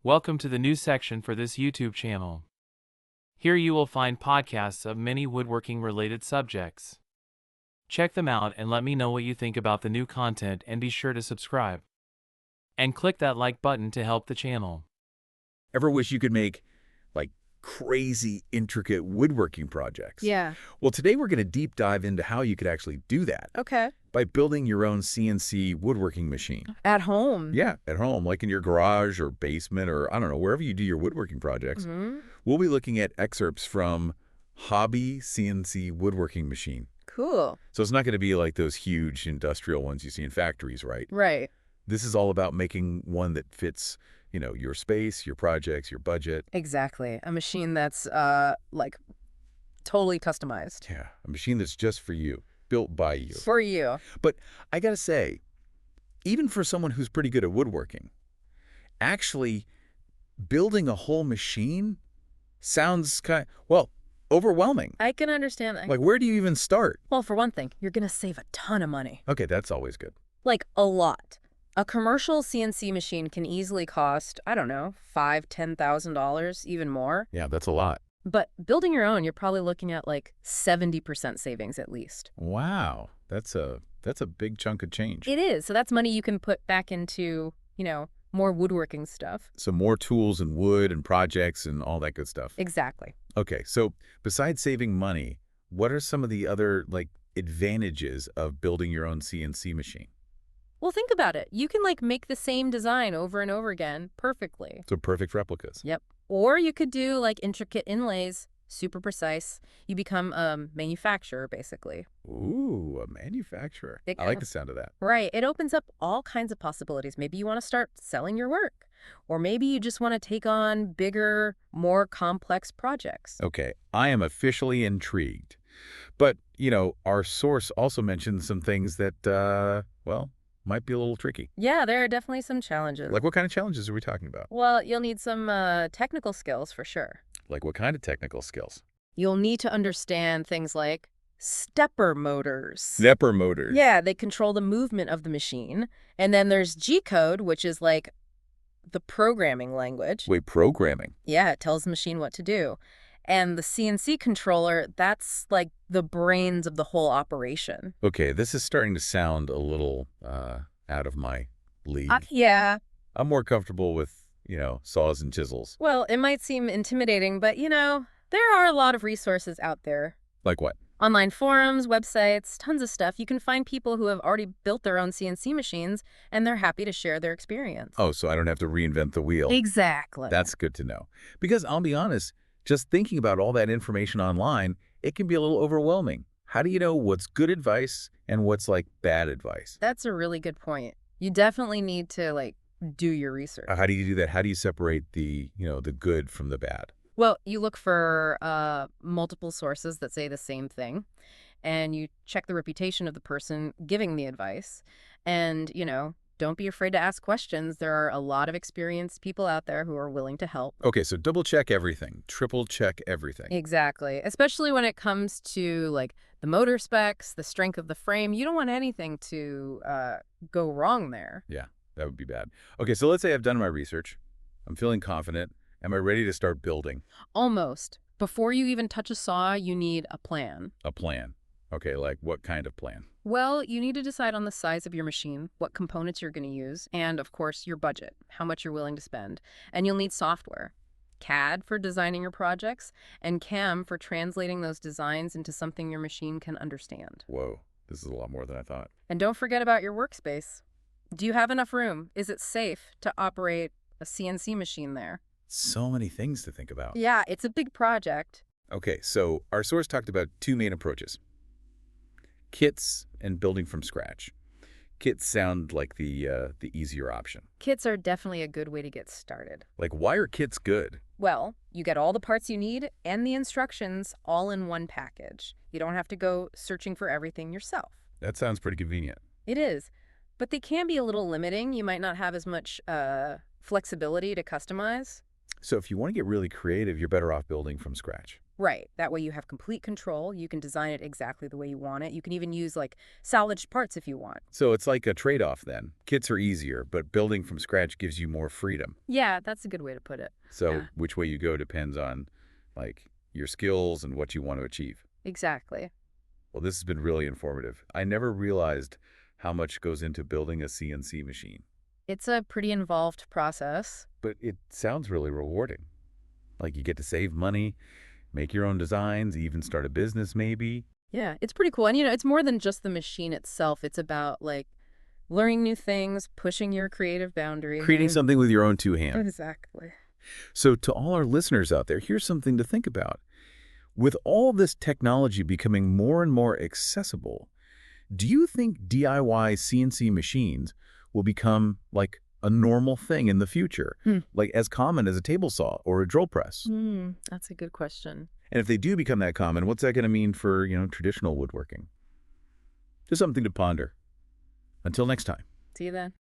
Welcome to the new section for this YouTube channel. Here you will find podcasts of many woodworking-related subjects. Check them out and let me know what you think about the new content, and be sure to subscribe. And click that like button to help the channel. Ever wish you could make, like, crazy, intricate woodworking projects? Yeah. Well, today we're going to deep dive into how you could actually do that. Okay. By building your own CNC woodworking machine. At home. Yeah, at home, like in your garage or basement or, I don't know, wherever you do your woodworking projects. We'll be looking at excerpts from Hobby CNC Woodworking Machine. Cool. So it's not going to be like those huge industrial ones you see in factories, right? Right. This is all about making one that fits, you know, your space, your projects, your budget. Exactly. A machine that's, like, totally customized. Yeah, a machine that's just for you, built by you. For you. But I gotta say, even for someone who's pretty good at woodworking, actually building a whole machine sounds overwhelming. I can understand that. Like, where do you even start? Well, for one thing, you're going to save a ton of money. Okay, that's always good. Like, a lot. A commercial CNC machine can easily cost, I don't know, $5,000, $10,000, even more. Yeah, that's a lot. But building your own, you're probably looking at like 70% savings at least. Wow, that's a big chunk of change. It is. So that's money you can put back into, more woodworking stuff. So more tools and wood and projects and all that good stuff. Exactly. Okay, so besides saving money, what are some of the other, like, advantages of building your own CNC machine? Well, think about it. You can make the same design over and over again perfectly. So perfect replicas. Yep. Or you could do intricate inlays, super precise. You become a manufacturer, basically. Ooh, a manufacturer. I like the sound of that. Right. It opens up all kinds of possibilities. Maybe you want to start selling your work. Or maybe you just want to take on bigger, more complex projects. Okay, I am officially intrigued. But, our source also mentioned some things that, might be a little tricky. Yeah, there are definitely some challenges. Like, what kind of challenges are we talking about? Well, you'll need some technical skills for sure. Like, what kind of technical skills? You'll need to understand things like stepper motors. Stepper motors. Yeah, they control the movement of the machine. And then there's G-code, which is like the programming language. Wait, programming? Yeah, it tells the machine what to do. And the CNC controller, that's like the brains of the whole operation. Okay, this is starting to sound a little out of my league. Yeah. I'm more comfortable with, saws and chisels. Well, it might seem intimidating, but, there are a lot of resources out there. Like what? Online forums, websites, tons of stuff. You can find people who have already built their own CNC machines, and they're happy to share their experience. Oh, so I don't have to reinvent the wheel. Exactly. That's good to know. Because I'll be honest, just thinking about all that information online, it can be a little overwhelming. How do you know what's good advice and what's bad advice? That's a really good point. You definitely need to do your research. How do you do that? How do you separate the good from the bad? Well, you look for multiple sources that say the same thing, and you check the reputation of the person giving the advice. And, don't be afraid to ask questions. There are a lot of experienced people out there who are willing to help. Okay, so double check everything, triple check everything. Exactly. Especially when it comes to the motor specs, the strength of the frame. You don't want anything to go wrong there. Yeah, that would be bad. Okay, so let's say I've done my research. I'm feeling confident. Am I ready to start building? Almost. Before you even touch a saw, you need a plan. A plan. Okay, like what kind of plan? Well, you need to decide on the size of your machine, what components you're going to use, and, of course, your budget, how much you're willing to spend. And you'll need software. CAD for designing your projects, and CAM for translating those designs into something your machine can understand. Whoa, this is a lot more than I thought. And don't forget about your workspace. Do you have enough room? Is it safe to operate a CNC machine there? So many things to think about. Yeah, it's a big project. Okay, so our source talked about two main approaches. Kits and building from scratch. Kits sound like the easier option. Kits are definitely a good way to get started. Like, why are kits good? Well, you get all the parts you need and the instructions all in one package. You don't have to go searching for everything yourself. That sounds pretty convenient. It is, but they can be a little limiting. You might not have as much flexibility to customize. So if you want to get really creative, you're better off building from scratch. Right. That way you have complete control. You can design it exactly the way you want it. You can even use like salvaged parts if you want. So it's like a trade-off then. Kits are easier, but building from scratch gives you more freedom. Yeah, that's a good way to put it. So Yeah. which way you go depends on, like, your skills and what you want to achieve. Exactly. Well, this has been really informative. I never realized how much goes into building a CNC machine, It's a pretty involved process. but it sounds really rewarding. Like you get to save money, make your own designs, even start a business maybe. Yeah, it's pretty cool. And, it's more than just the machine itself. It's about, like, learning new things, pushing your creative boundaries. Creating something with your own two hands. Exactly. So to all our listeners out there, here's something to think about. With all this technology becoming more and more accessible, do you think DIY CNC machines will become like a normal thing in the future, like as common as a table saw or a drill press? That's a good question. And if they do become that common, what's that going to mean for, traditional woodworking? Just something to ponder. Until next time. See you then.